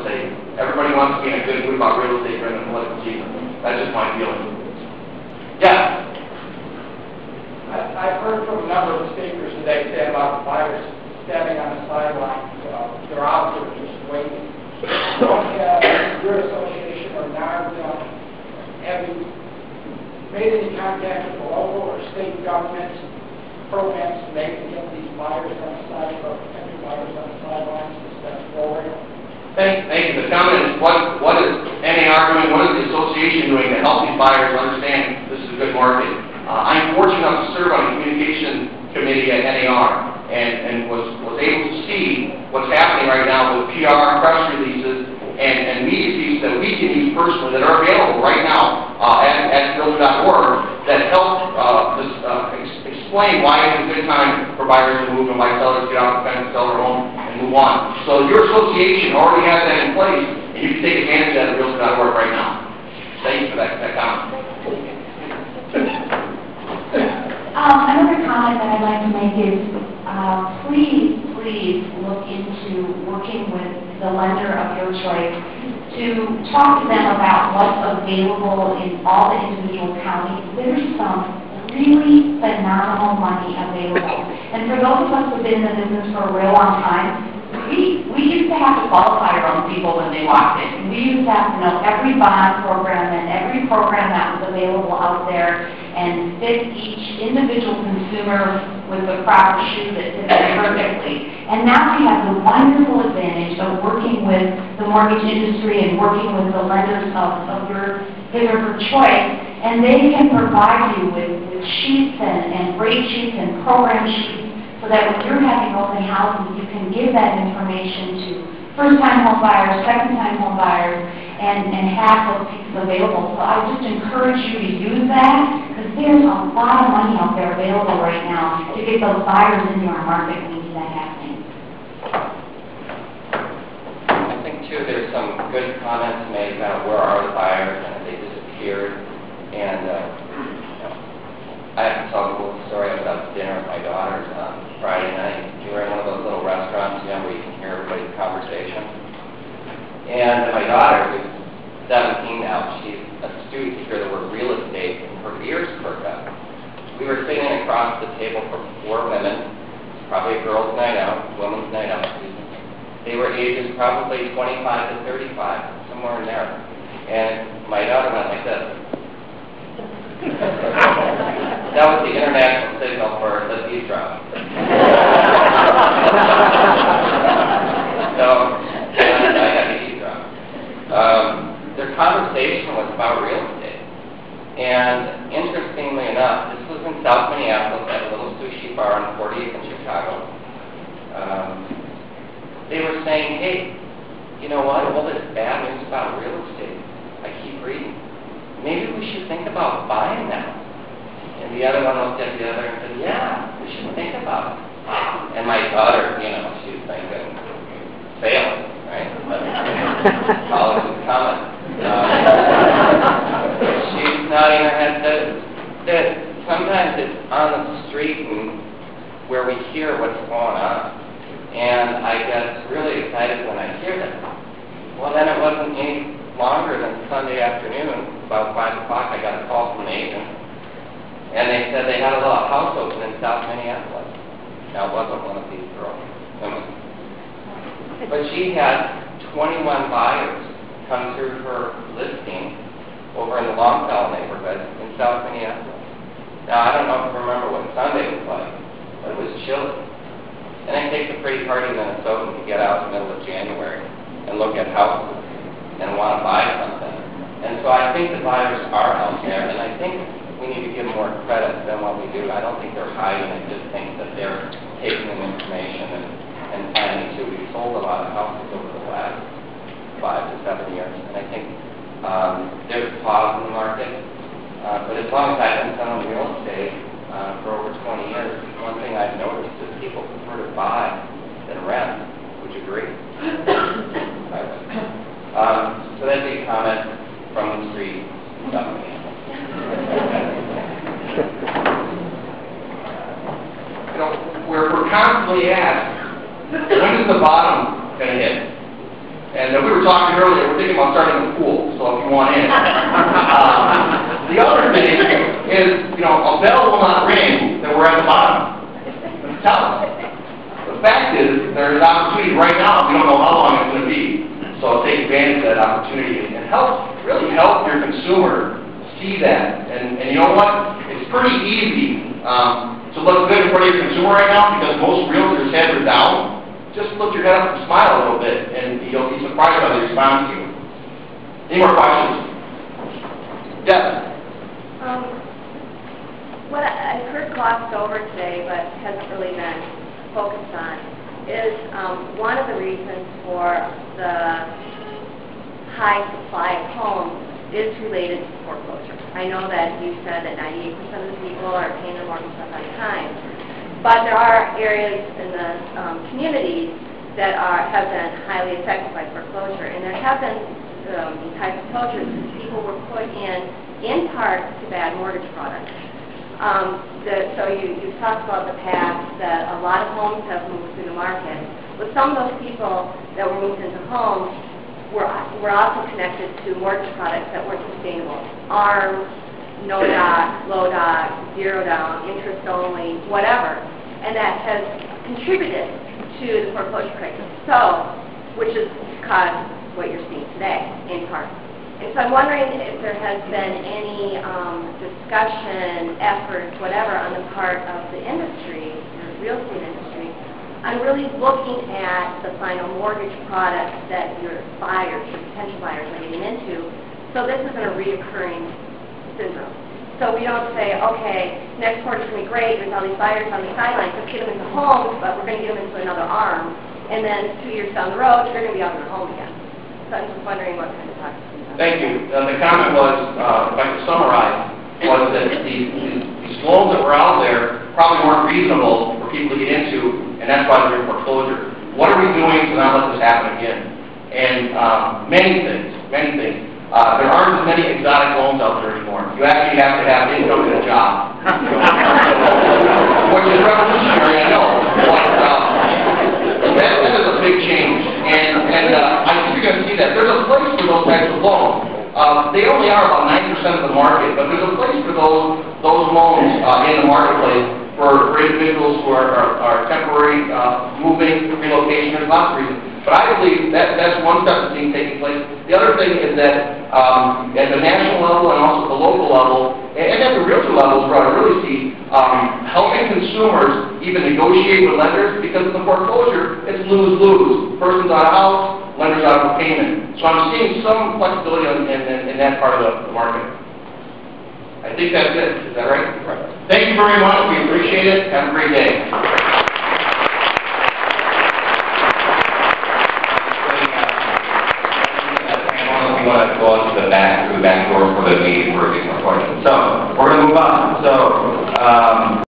estate. Everybody wants to be in a good mood about real estate during the political season. That's just my feeling. Yeah? I've heard from a number of speakers today say about the buyers standing on the sidelines. They're out there just waiting. Your association or NARD, have you made any contact with the local or state government programs to make any of these buyers on the sidelines or potential buyers on the sidelines to step forward? Thank you. The comment is, what is NAR doing, what is the association doing to help these buyers understand this is a good market? I'm fortunate enough to serve on the communication committee at NAR and was able to see what's happening right now with PR, press releases, and media pieces that we can use personally that are available right now at realtor.org that help explain why it's a good time for buyers to move and why sellers get out the fence, sell their home, and move on. So your association already has that in place, and you can take advantage of that at realtor.org right now. Thank you for that comment. Another comment that I'd like to make is please look into working with the lender of your choice to talk to them about what's available in all the individual counties. There's some really phenomenal money available. And for those of us who've been in the business for a real long time, we used to have to qualify our own people when they walked in. We used to have to know every bond program and every program that was available out there and fit each individual consumer with the proper shoe that fits them perfectly. And now we have the wonderful advantage of working with the mortgage industry and working with the lenders of your choice, and they can provide you with sheets and rate sheets and program sheets so that when you're having open houses, you can give that information to first-time home buyers, second-time home buyers, and have those pieces available. So I just encourage you to use that because there's a lot of money out there available right now to get those buyers into our market when we see that happening. I think, too, there's some good comments made about where are the buyers and if they disappeared. And I have to tell a little story about dinner with my daughters on Friday night. We were in one of those little restaurants, where you can hear everybody's conversation. And my daughter, who's 17 now, she's astute to hear the word real estate, and her ears perk up. We were sitting across the table from 4 women, probably a girls' night out, women's night out, They were ages probably 25 to 35, somewhere in there. And my daughter went like this. That was the international signal for let's eavesdrop. So, I had to eavesdrop. Their conversation was about real estate. And interestingly enough, this was in South Minneapolis at a little sushi bar on 40th in Chicago. They were saying, hey, you know what, all this bad news about real estate, I keep reading. Maybe we should think about buying now. And the other one looked at the other and said, yeah, we should think about it. And my daughter, she's thinking, failing, right? College is coming. She's nodding her head that sometimes it's on the street and where we hear what's going on. And I get really excited when I hear that. Well, then it wasn't any longer than Sunday afternoon, about 5 o'clock, I got a call from an agent. And they said they had a little house open in South Minneapolis. Now, it wasn't one of these girls, women. But she had 21 buyers come through her listing over in the Longfellow neighborhood in South Minneapolis. Now, I don't know if you remember what Sunday was like, but it was chilly. And it takes a pretty hardy Minnesotan to get out in the middle of January and look at houses and want to buy something. And so I think the buyers are out there, and I think we need to give more credit than what we do. I don't think they're hiding. I just think that they're taking in information and planning to. We've sold a lot of houses over the last 5 to 7 years, and I think there's a pause in the market. But as long as I've been selling real estate for over 20 years, one thing I've noticed is people prefer to buy than rent. Would you agree? I would. So that's a comment from the street. We're constantly asked, when is the bottom going to hit? And we were talking earlier, we're thinking about starting a pool, so if you want in. The other thing is, you know, a bell will not ring that we're at the bottom. Tell us. The fact is, there's opportunity right now. We don't know how long it's going to be. So take advantage of that opportunity and really help your consumer see that. And you know what? It's pretty easy to look good in front of your consumer right now because most realtors' heads are down. Just lift your head up and smile a little bit, and you'll be surprised how they respond to you. Any more questions? Yes? What I've heard glossed over today, but hasn't really been focused on, is one of the reasons for the high supply of homes is related to foreclosure. I know that you said that 98% of the people are paying their mortgage off on time, but there are areas in the communities that have been highly affected by foreclosure, and there have been these high foreclosures because people were put in part to bad mortgage products. So you've talked about the past that a lot of homes have moved through the market, but some of those people that were moved into homes were also connected to mortgage products that weren't sustainable. ARMs, no doc, low doc, zero down, interest only, whatever. And that has contributed to the foreclosure crisis, which has caused what you're seeing today, in part. And so I'm wondering if there has been any discussion, efforts, whatever, on the part of the industry, the real estate industry, on really looking at the final mortgage products that your buyers, your potential buyers are getting into, so this isn't a reoccurring syndrome. So we don't say, okay, next quarter's going to be great, there's all these buyers on the sidelines, let's get them into homes, but we're going to get them into another arm, and then 2 years down the road, they're going to be out in their home again. So I'm just wondering what kind of talks. Thank you. The comment was, if I could summarize, was that these loans that were out there probably weren't reasonable for people to get into, and that's why they're in foreclosure. What are we doing to not let this happen again? And many things. There aren't as many exotic loans out there anymore. You actually have to have income and a job, which is revolutionary, I know. But that is a big change, and I think you're going to see that. There's a place for those types of loans. They only are about 9% of the market, but there's a place for those loans in the marketplace for individuals who are temporary, moving, relocation. There's lots of reasons. But I believe that's one step that's being taking place. The other thing is that at the national level and also the local level, and at the realtor level, is where I really see helping consumers even negotiate with lenders, because of the foreclosure, it's lose-lose. Person's out of house, lender's out of payment. So I'm seeing some flexibility in that part of the market. I think that's it. Is that right? Right. Thank you very much. We appreciate it. Have a great day. We want to go to the back door for the meeting for additional questions. So we're going to move on. So.